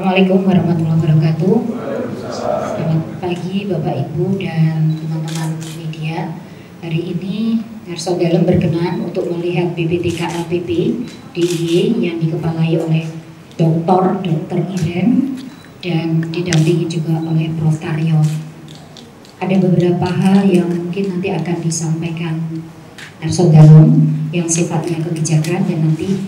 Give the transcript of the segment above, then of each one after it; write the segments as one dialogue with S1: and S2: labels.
S1: Assalamualaikum warahmatullahi wabarakatuh. Selamat pagi Bapak Ibu dan teman-teman media. Hari ini Narso Dalam berkenan untuk melihat BPTK LPP DIY yang dikepalai oleh Dr. Iren dan didampingi juga oleh Prof. Taryo. Ada beberapa hal yang mungkin nanti akan disampaikan Narso Dalam yang sifatnya kebijakan dan nanti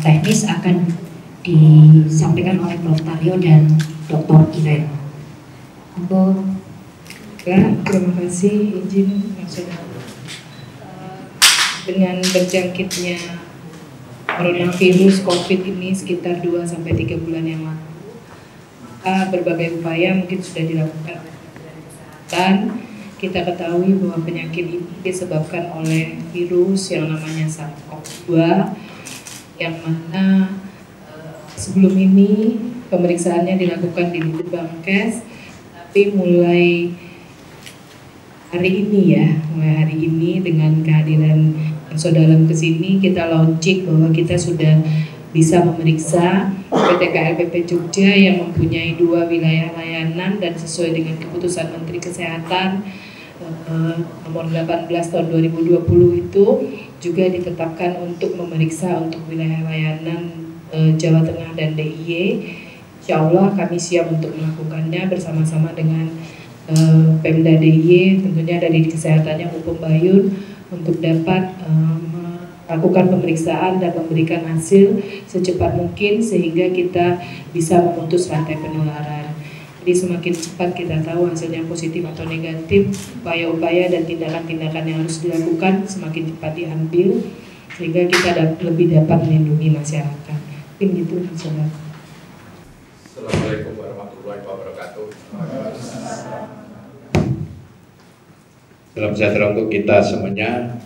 S1: teknis akan disampaikan oleh Prof. Taryo dan Dr. Iren.
S2: Terima kasih, izin maksudnya dengan berjangkitnya coronavirus COVID ini sekitar 2-3 bulan yang lalu, berbagai upaya mungkin sudah dilakukan. Dan kita ketahui bahwa penyakit ini disebabkan oleh virus yang namanya SARS-CoV-2, yang mana sebelum ini pemeriksaannya dilakukan di Litbangkes, tapi mulai hari ini dengan kehadiran Narso Dalam ke sini, kita launching bahwa kita sudah bisa memeriksa BPTK LPP Jogja yang mempunyai 2 wilayah layanan dan sesuai dengan keputusan Menteri Kesehatan nomor 18 tahun 2020 itu juga ditetapkan untuk memeriksa untuk wilayah layanan Jawa Tengah dan DIY. Insya Allah kami siap untuk melakukannya bersama-sama dengan Pemda DIY, tentunya dari kesehatannya Upung Bayun, untuk dapat melakukan pemeriksaan dan memberikan hasil secepat mungkin sehingga kita bisa memutus rantai penularan. Jadi semakin cepat kita tahu hasilnya positif atau negatif, upaya-upaya dan tindakan-tindakan yang harus dilakukan semakin cepat diambil sehingga kita lebih dapat melindungi masyarakat. Mungkin gitu, Saudara.
S3: Assalamualaikum warahmatullahi wabarakatuh. Salam sejahtera untuk kita semuanya,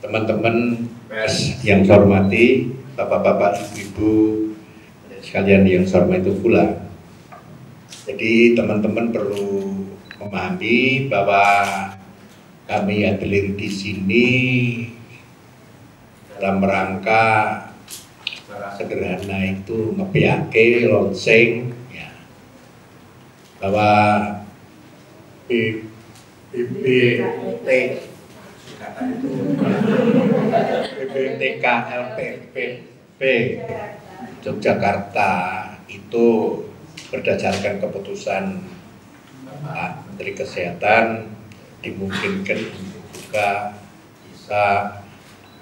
S3: teman-teman pers yang saya hormati, bapak-bapak, ibu-ibu sekalian yang saya hormati pula. Jadi teman-teman perlu memahami bahwa kami hadir di sini dalam rangka sederhana itu ngebiake launching ya, bahwa BPTK LPP Yogyakarta itu berdasarkan keputusan Pak Menteri Kesehatan dimungkinkan juga bisa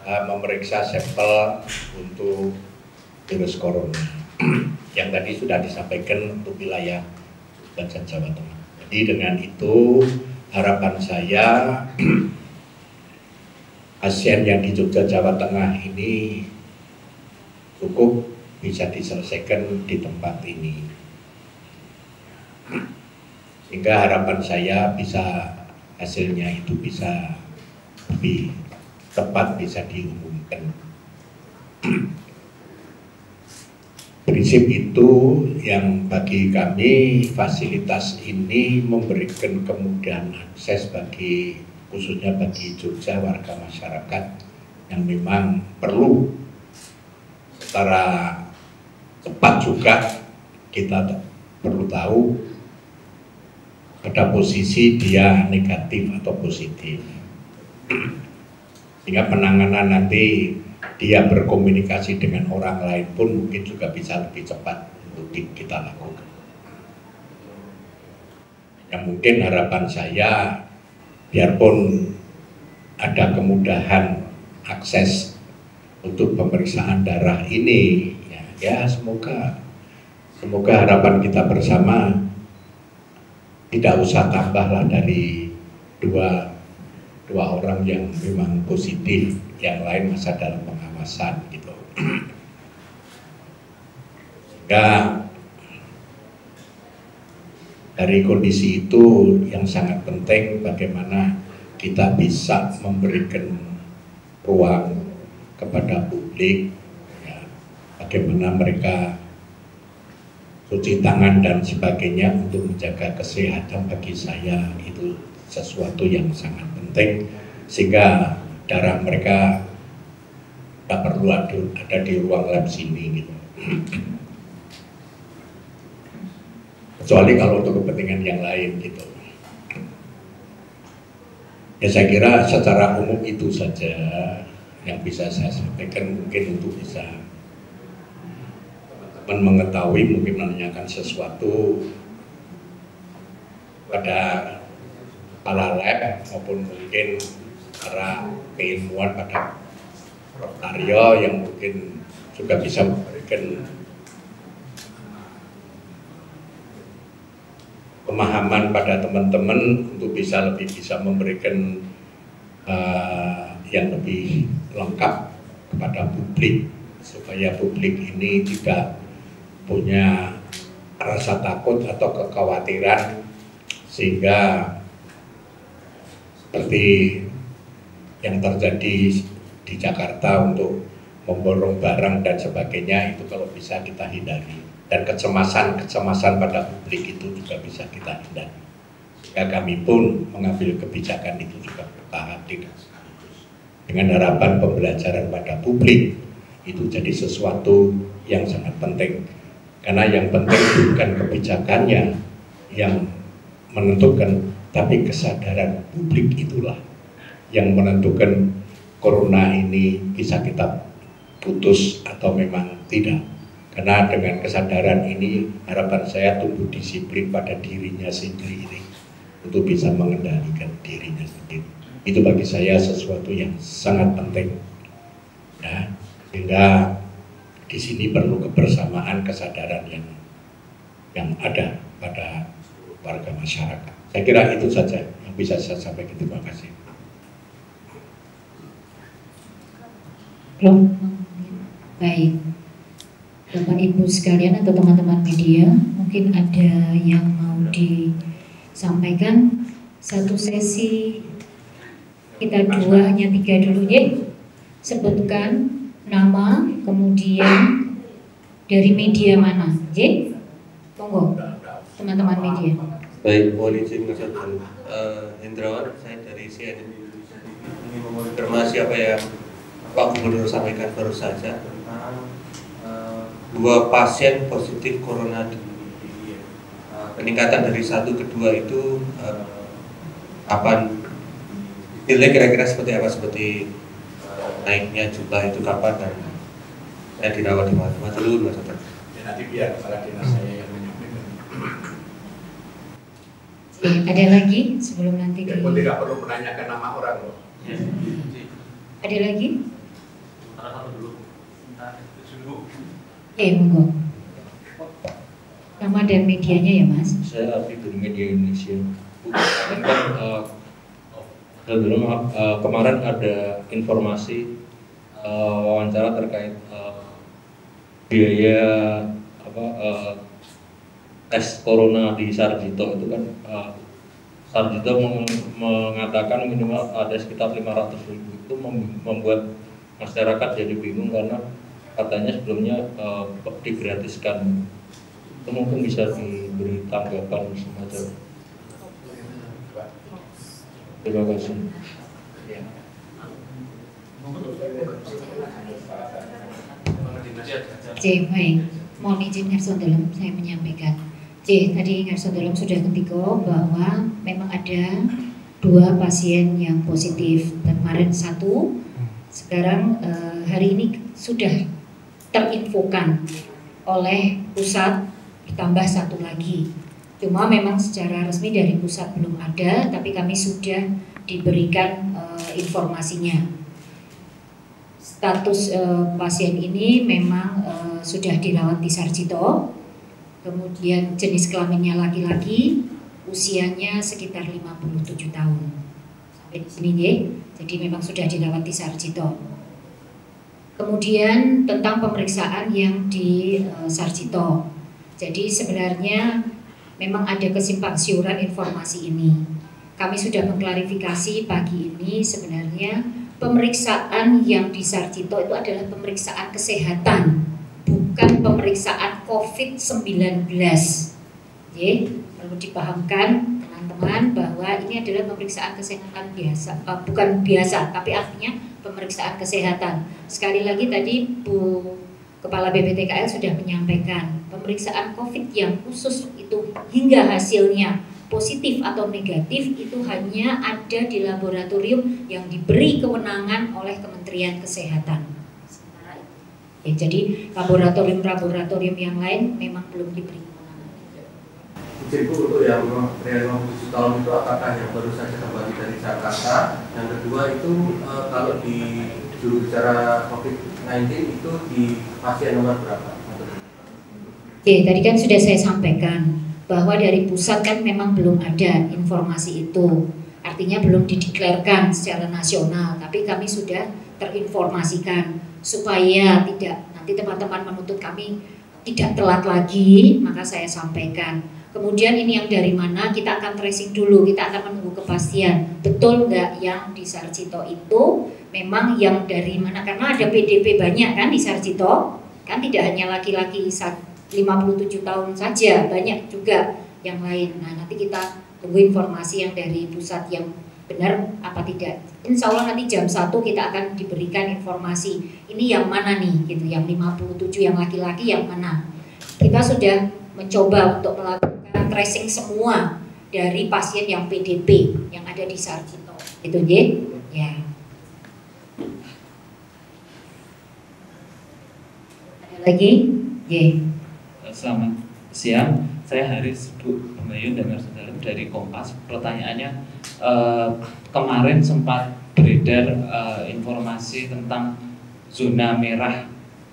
S3: memeriksa sampel untuk virus corona yang tadi sudah disampaikan untuk wilayah Jawa Tengah. Jadi dengan itu harapan saya pasien yang di Jogja Jawa Tengah ini cukup bisa diselesaikan di tempat ini, sehingga harapan saya bisa hasilnya itu bisa lebih tepat bisa diumumkan. Prinsip itu yang bagi kami fasilitas ini memberikan kemudahan akses bagi khususnya bagi Jogja warga masyarakat yang memang perlu secara cepat juga. Kita perlu tahu pada posisi dia negatif atau positif, sehingga penanganan nanti dia berkomunikasi dengan orang lain pun mungkin juga bisa lebih cepat untuk kita lakukan. Yang mungkin harapan saya, biarpun ada kemudahan akses untuk pemeriksaan darah ini, ya semoga harapan kita bersama tidak usah tambahlah dari dua orang yang memang positif, yang lain masa dalam pengawasan gitu. Sehingga dari kondisi itu yang sangat penting bagaimana kita bisa memberikan ruang kepada publik, ya, bagaimana mereka cuci tangan dan sebagainya untuk menjaga kesehatan. Bagi saya itu sesuatu yang sangat penting, sehingga darah mereka tak perlu ada di ruang lab sini gitu. kecuali kalau untuk kepentingan yang lain gitu. Ya saya kira secara umum itu saja yang bisa saya sampaikan, mungkin untuk bisa teman-teman mengetahui, mungkin menanyakan sesuatu pada kepala lab maupun mungkin para keilmuan pada Prof. Aryo yang mungkin juga bisa memberikan pemahaman pada teman-teman untuk bisa lebih bisa memberikan yang lebih lengkap kepada publik, supaya publik ini tidak punya rasa takut atau kekhawatiran sehingga seperti yang terjadi di Jakarta untuk memborong barang dan sebagainya, itu kalau bisa kita hindari, dan kecemasan pada publik itu juga bisa kita hindari. Sehingga kami pun mengambil kebijakan itu juga bertahap tidak sekaligus, dengan harapan pembelajaran pada publik itu jadi sesuatu yang sangat penting, karena yang penting bukan kebijakannya yang menentukan, tapi kesadaran publik itulah yang menentukan corona ini bisa kita putus atau memang tidak. Karena dengan kesadaran ini harapan saya tumbuh disiplin pada dirinya sendiri untuk bisa mengendalikan dirinya sendiri. Itu bagi saya sesuatu yang sangat penting. Ya, sehingga di sini perlu kebersamaan, kesadaran yang ada pada warga masyarakat. Saya kira itu saja yang bisa saya sampaikan. Terima kasih.
S1: Baik, Bapak Ibu sekalian atau teman-teman media, mungkin ada yang mau disampaikan. Satu sesi kita dua, hanya tiga dulu ya. Sebutkan nama, kemudian dari media mana, ya? Monggo, teman-teman media.
S4: Baik, mohon izin Mas Hendrawan, saya dari CNN Indonesia TV. Ingin mengonfirmasi apa yang Pak Gubernur sampaikan baru saja tentang dua pasien positif corona di peningkatan dari 1 ke 2 itu kapan detailnya kira-kira seperti apa, seperti naiknya jumlah itu kapan dan saya dirawat di mana? Mas dulu Mas.
S3: Nanti biar kepala dinas saya yang menyampaikan.
S1: Ada lagi sebelum nanti
S3: Ya, pun tidak perlu menanyakan nama orang loh.
S1: Ada lagi? Monggo. Nama dan medianya ya Mas.
S5: Saya Afif dari Media Indonesia. Kemarin ada informasi wawancara terkait biaya tes corona di Sarjito itu kan, Sarjito mengatakan minimal ada sekitar 500.000. Itu membuat masyarakat jadi bingung karena katanya sebelumnya digratiskan. Itu mungkin bisa diberi tanggapan semacam. Terima kasih.
S1: Baik, mohon izin Ngarso Dalam saya menyampaikan. Tadi Ngarso Dalam sudah ketika bahwa memang ada 2 pasien yang positif, kemarin 1, sekarang hari ini sudah terinfokan oleh pusat ditambah 1 lagi. Cuma memang secara resmi dari pusat belum ada, tapi kami sudah diberikan informasinya. Status pasien ini memang sudah dirawat di Sarjito, kemudian jenis kelaminnya laki-laki, usianya sekitar 57 tahun. Sampai di sini ya, jadi memang sudah dirawat di Sarjito. Kemudian tentang pemeriksaan yang di Sarjito. Jadi sebenarnya memang ada kesimpang siuran informasi ini. Kami sudah mengklarifikasi pagi ini sebenarnya pemeriksaan yang di Sarjito itu adalah pemeriksaan kesehatan, bukan pemeriksaan COVID-19. Perlu dipahamkan teman-teman bahwa ini adalah pemeriksaan kesehatan biasa, bukan biasa, tapi artinya pemeriksaan kesehatan. Sekali lagi tadi Bu Kepala BPTKL sudah menyampaikan pemeriksaan COVID yang khusus itu hingga hasilnya positif atau negatif itu hanya ada di laboratorium yang diberi kewenangan oleh Kementerian Kesehatan. Ya, jadi laboratorium-laboratorium yang lain memang belum diberi kewenangan.
S4: Ibu, untuk yang 57 tahun itu apakah yang baru saja kembali dari Jakarta? Yang kedua itu kalau di juru bicara COVID-19 itu di pasien nomor berapa?
S1: Oke, tadi kan sudah saya sampaikan bahwa dari pusat kan memang belum ada informasi itu. Artinya belum dideklarkan secara nasional, tapi kami sudah terinformasikan supaya tidak nanti teman-teman menuntut kami tidak telat lagi, maka saya sampaikan. Kemudian ini yang dari mana, kita akan tracing dulu, kita akan menunggu kepastian betul nggak yang di Sarjito itu memang yang dari mana, karena ada PDP banyak kan di Sarjito, kan tidak hanya laki-laki 57 tahun saja, banyak juga yang lain. Nah nanti kita tunggu informasi yang dari pusat yang benar apa tidak. Insya Allah nanti jam 1 kita akan diberikan informasi ini yang mana nih gitu, yang 57 yang laki-laki yang mana. Kita sudah mencoba untuk melakukan tracing semua dari pasien yang PDP yang ada di Sarjito itu ya. Ada lagi
S6: Selamat siang, saya Haris Bu Mayun dan Saudara dari Kompas. Pertanyaannya, kemarin sempat beredar informasi tentang zona merah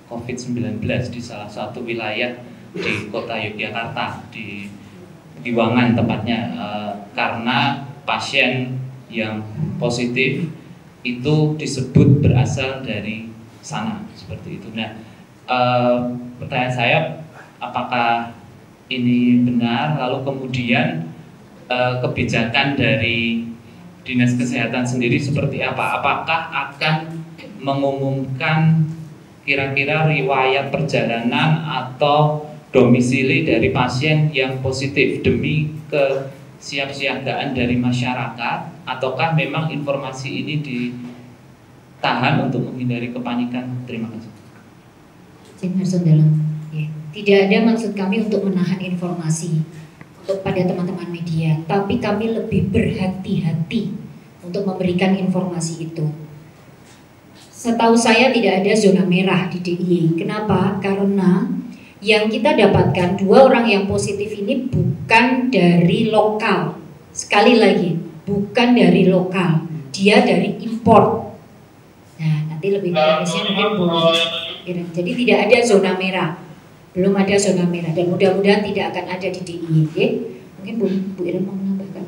S6: COVID-19 di salah satu wilayah di kota Yogyakarta, di Giwangan tepatnya, karena pasien yang positif itu disebut berasal dari sana, seperti itu. Nah, pertanyaan saya, apakah ini benar? Lalu kemudian kebijakan dari Dinas Kesehatan sendiri seperti apa? Apakah akan mengumumkan kira-kira riwayat perjalanan atau domisili dari pasien yang positif demi kesiapsiagaan dari masyarakat, ataukah memang informasi ini ditahan untuk menghindari kepanikan? Terima kasih.
S1: Tidak ada maksud kami untuk menahan informasi untuk pada teman-teman media, tapi kami lebih berhati-hati untuk memberikan informasi itu. Setahu saya tidak ada zona merah di DIY. Kenapa? Karena yang kita dapatkan 2 orang yang positif ini bukan dari lokal. Sekali lagi, bukan dari lokal, dia dari import. Nah, nanti lebih teknisnya mungkin Bu. Jadi tidak ada zona merah, belum ada zona merah, dan mudah-mudahan tidak akan ada di DIY. Mungkin Bu Iren mau menambahkan.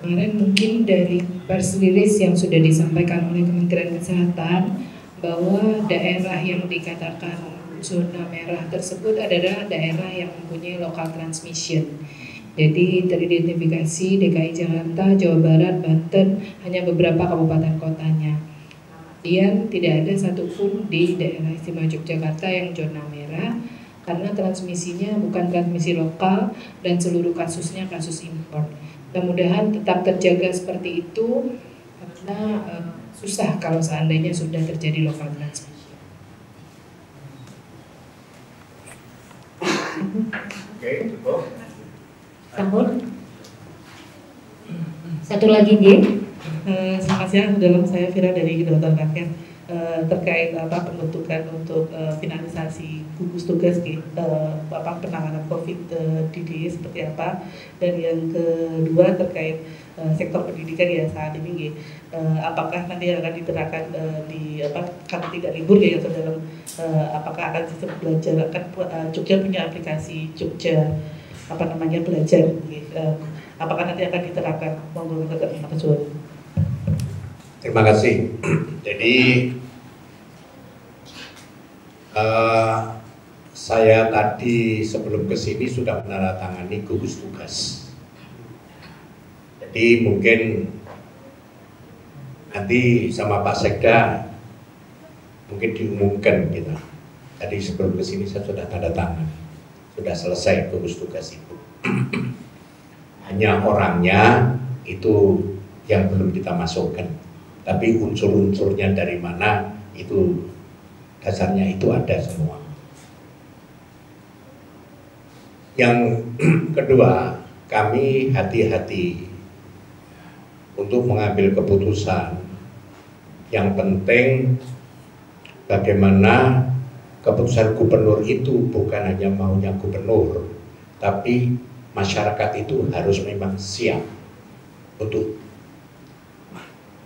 S2: Kemarin mungkin dari press release yang sudah disampaikan oleh Kementerian Kesehatan bahwa daerah yang dikatakan zona merah tersebut adalah daerah yang mempunyai local transmission. Jadi teridentifikasi DKI Jakarta, Jawa Barat, Banten, hanya beberapa kabupaten kotanya. Kemudian tidak ada satupun di daerah istimewa Yogyakarta yang zona merah, karena transmisinya bukan transmisi lokal dan seluruh kasusnya kasus impor. Mudah-mudahan tetap terjaga seperti itu, karena susah kalau seandainya sudah terjadi local transmission.
S3: Oke, cukup.
S1: Sambut. Satu lagi
S7: Selamat siang, dalam saya Vira dari Kedokteran Rakyat, terkait pembentukan untuk finalisasi gugus tugas penanganan COVID di DIY seperti apa, dan yang kedua terkait sektor pendidikan ya saat ini, apakah nanti akan diterapkan karena tidak libur ya dalam apakah akan sistem belajar, akan Jogja punya aplikasi Jogja belajar, apakah nanti akan diterapkan?
S3: Terima kasih. Jadi saya tadi sebelum ke sini sudah menandatangani gugus tugas. Jadi mungkin nanti sama Pak Sekda mungkin diumumkan gitu. Tadi sebelum ke sini saya sudah tanda tangan, sudah selesai gugus tugas itu. Hanya orangnya itu yang belum kita masukkan. Tapi unsur-unsurnya dari mana Itu dasarnya itu ada semua. Yang kedua, kami hati-hati untuk mengambil keputusan. Yang penting bagaimana keputusan gubernur itu bukan hanya maunya gubernur, tapi masyarakat itu harus memang siap untuk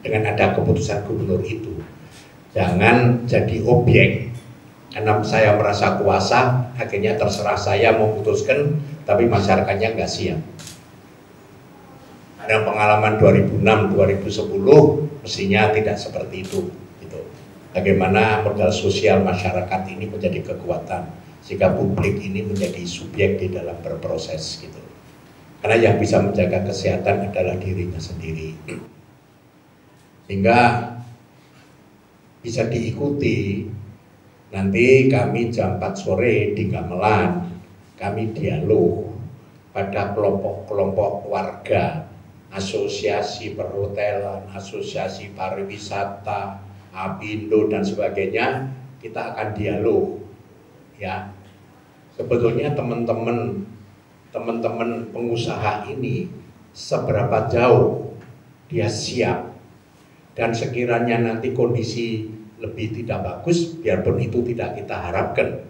S3: dengan ada keputusan gubernur itu. Jangan jadi objek karena saya merasa kuasa, akhirnya terserah saya memutuskan, tapi masyarakatnya nggak siap. Ada pengalaman 2006-2010, mestinya tidak seperti itu. Gitu. Bagaimana modal sosial masyarakat ini menjadi kekuatan, sehingga publik ini menjadi subjek di dalam berproses. Gitu. Karena yang bisa menjaga kesehatan adalah dirinya sendiri. Sehingga bisa diikuti. Nanti kami jam 4 sore di Gamelan, kami dialog pada kelompok-kelompok warga, asosiasi perhotelan, asosiasi pariwisata, Apindo dan sebagainya, kita akan dialog. Ya, sebetulnya teman-teman pengusaha ini seberapa jauh dia siap, dan sekiranya nanti kondisi lebih tidak bagus, biarpun itu tidak kita harapkan,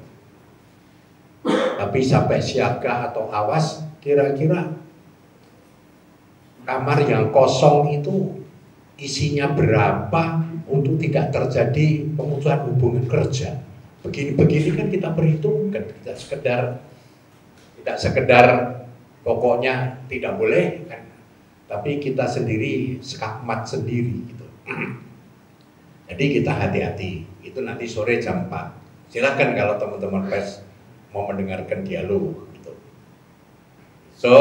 S3: tapi sampai siaga atau awas, kira-kira kamar yang kosong itu isinya berapa untuk tidak terjadi pemutusan hubungan kerja. Begini-begini kan kita perhitungkan, tidak sekedar pokoknya tidak boleh kan, tapi kita sendiri skakmat sendiri gitu. Jadi kita hati-hati. Itu nanti sore jam 4. Silakan kalau teman-teman pers mau mendengarkan dialog gitu. So,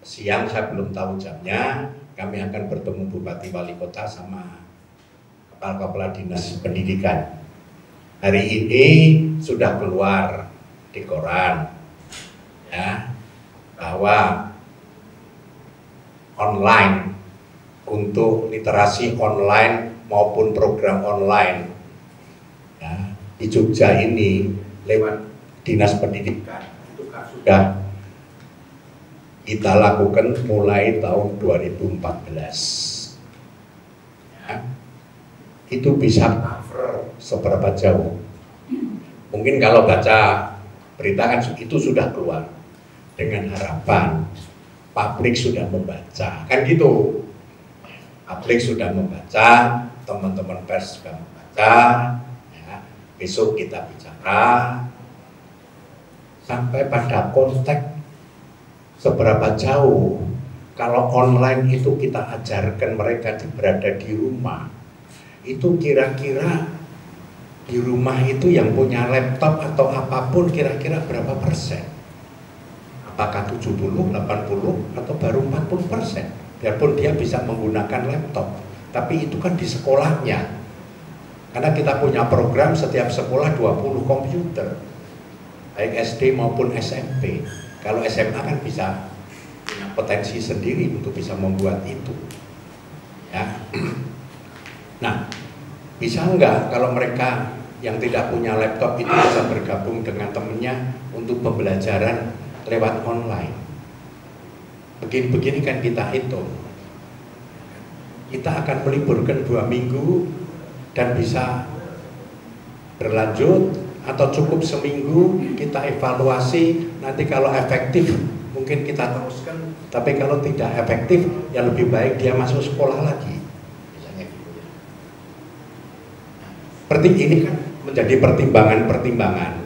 S3: siang saya belum tahu jamnya, kami akan bertemu Bupati Wali Kota sama kepala-kepala dinas pendidikan. Hari ini sudah keluar di koran ya, bahwa online untuk literasi online maupun program online ya, di Jogja ini lewat dinas pendidikan itu kan sudah kita lakukan mulai tahun 2014 ya. Itu bisa cover seberapa jauh. Mungkin kalau baca berita kan itu sudah keluar, dengan harapan publik sudah membaca kan gitu. Publik sudah membaca, teman-teman pers juga membaca ya. Besok kita bicara sampai pada konteks seberapa jauh kalau online itu kita ajarkan mereka berada di rumah. Itu kira-kira di rumah itu yang punya laptop atau apapun kira-kira berapa persen? Apakah 70, 80 atau baru 40%? Biarpun dia bisa menggunakan laptop, tapi itu kan di sekolahnya. Karena kita punya program setiap sekolah 20 komputer, baik SD maupun SMP. Kalau SMA kan bisa punya potensi sendiri untuk bisa membuat itu. Ya. Nah, bisa enggak kalau mereka yang tidak punya laptop itu bisa bergabung dengan temennya untuk pembelajaran lewat online? Begini-begini kan kita hitung. Kita akan meliburkan 2 minggu dan bisa berlanjut atau cukup seminggu, kita evaluasi. Nanti kalau efektif mungkin kita teruskan, tapi kalau tidak efektif ya lebih baik dia masuk sekolah lagi. Misalnya gitu ya. Seperti ini kan menjadi pertimbangan-pertimbangan.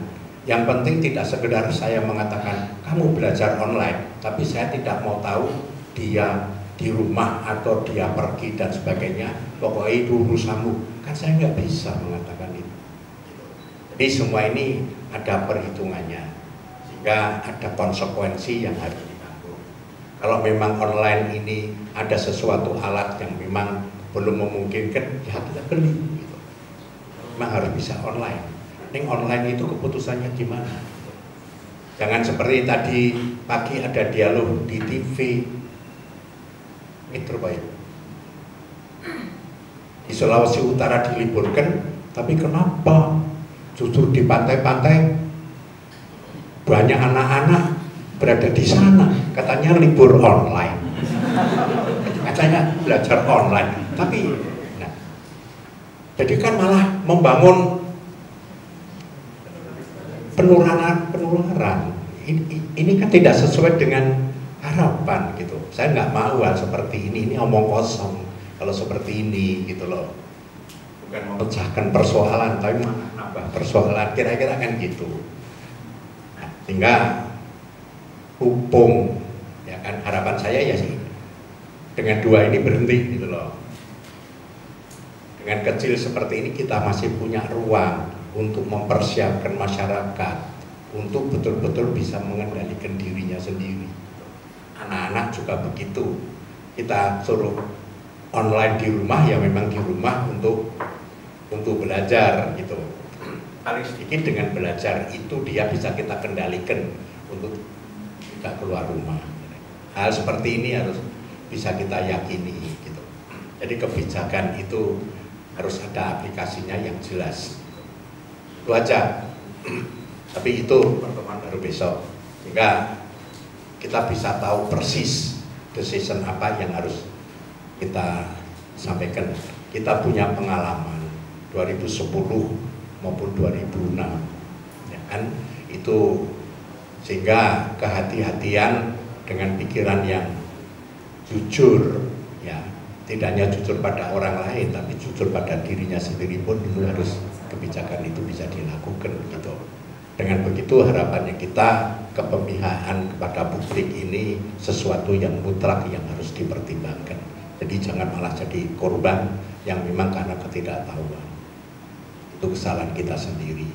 S3: Yang penting tidak sekedar saya mengatakan kamu belajar online, tapi saya tidak mau tahu dia di rumah atau dia pergi dan sebagainya. Pokoknya itu urusanmu. Kan saya nggak bisa mengatakan itu. Jadi semua ini ada perhitungannya, sehingga ada konsekuensi yang harus ditanggung. Kalau memang online ini ada sesuatu alat yang memang belum memungkinkan, ya kita beli. Gitu. Memang harus bisa online. Ini online itu keputusannya gimana? Jangan seperti tadi pagi ada dialog di TV Metro Bayu. Di Sulawesi Utara diliburkan, Tapi kenapa justru di pantai-pantai banyak anak-anak berada di sana? Katanya libur online, katanya belajar online. Tapi, nah, jadi kan malah membangun penularan. Ini kan tidak sesuai dengan harapan gitu. Saya nggak mau hal seperti ini omong kosong kalau seperti ini gitu loh. Bukan memecahkan persoalan, tapi malah nambah persoalan, kira-kira kan gitu. Nah, sehingga hukum, ya kan, harapan saya ya sih dengan dua ini berhenti gitu loh. Dengan kecil seperti ini kita masih punya ruang untuk mempersiapkan masyarakat untuk betul-betul bisa mengendalikan dirinya sendiri. Anak-anak juga begitu. Kita suruh online di rumah, ya memang di rumah untuk belajar gitu. Paling sedikit dengan belajar itu dia bisa kita kendalikan untuk tidak keluar rumah. Hal seperti ini harus bisa kita yakini gitu. Jadi kebijakan itu harus ada aplikasinya yang jelas. Itu aja. Tapi itu pertemuan baru besok, sehingga kita bisa tahu persis decision apa yang harus kita sampaikan. Kita punya pengalaman 2010 maupun 2006, ya kan, itu sehingga kehati-hatian dengan pikiran yang jujur, ya, tidak hanya jujur pada orang lain, tapi jujur pada dirinya sendiri pun itu harus kebijakan itu bisa dilakukan gitu. Dengan begitu harapannya kita kepemihakan kepada publik ini sesuatu yang mutlak yang harus dipertimbangkan. Jadi jangan malah jadi korban yang memang karena ketidaktahuan. Itu kesalahan kita sendiri.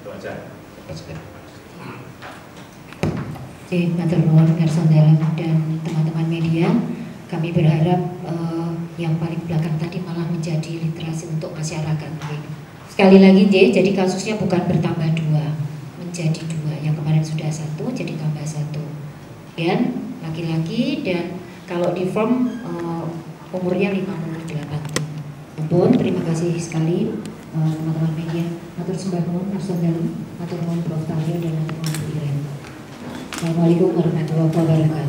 S3: Itu aja.
S1: Oke, matur nuwun Garson Dalam dan teman-teman media. Kami berharap yang paling belakang tadi malah menjadi literasi untuk masyarakat. Sekali lagi J, jadi kasusnya bukan bertambah 2, menjadi 2. Yang kemarin sudah 1, jadi tambah 1. Dan laki-laki, dan kalau di form umurnya 58 tahun. Ampun, terima kasih sekali teman-teman media. Matur sembah nuwun Garson Dalam, matur nuwun Prof. Taryo dan matur nuwun Bu Iren. Assalamualaikum warahmatullahi wabarakatuh.